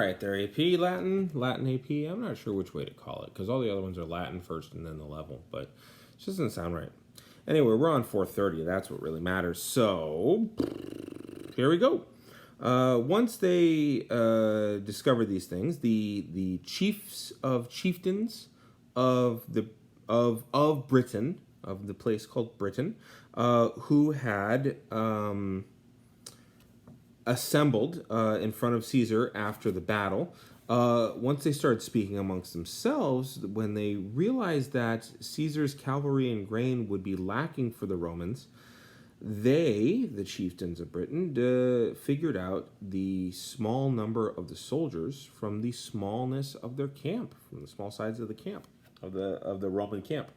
right, they're AP Latin AP. I'm not sure which way to call it because all the other ones are Latin first and then the level, but it just doesn't sound right. Anyway, we're on 430. That's what really matters. So here we go. Once they discover these things, the chieftains of Britain, of the place called Britain, who had assembled in front of Caesar after the battle. Once they started speaking amongst themselves, when they realized that Caesar's cavalry and grain would be lacking for the Romans, they, the chieftains of Britain, figured out the small number of the soldiers from the smallness of their camp, from the small size of the camp, of the Roman camp,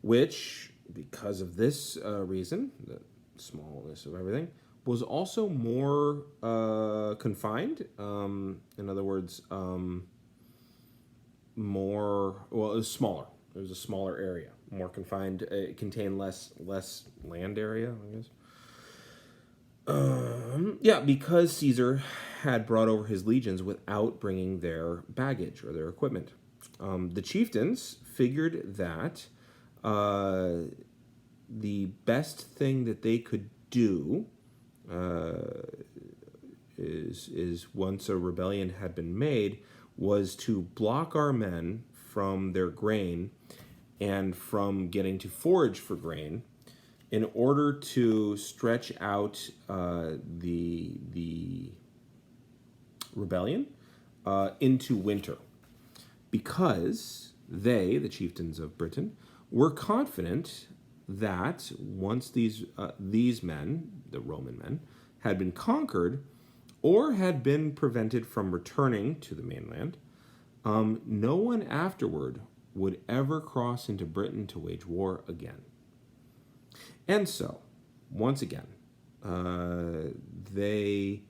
which, because of this reason, the smallness of everything, was also more confined. In other words, it was smaller. It was a smaller area, more confined. It contained less land area, I guess. Because Caesar had brought over his legions without bringing their baggage or their equipment. The chieftains figured that the best thing that they could do is once a rebellion had been made, was to block our men from their grain and from getting to forage for grain in order to stretch out the rebellion into winter. Because they, the chieftains of Britain, were confident that once these men, the Roman men, had been conquered or had been prevented from returning to the mainland, no one afterward would ever cross into Britain to wage war again. And so, once again, they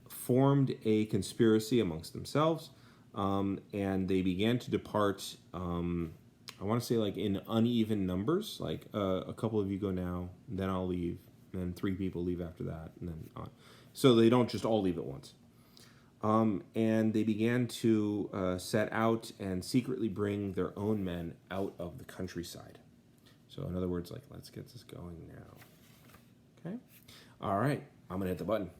formed a conspiracy amongst themselves, and they began to depart, I want to say like in uneven numbers, like a couple of you go now, then I'll leave, and then 3 people leave after that, and then on. So they don't just all leave at once. And they began to set out and secretly bring their own men out of the countryside. So in other words, like, let's get this going now. Okay? All right, I'm going to hit the button.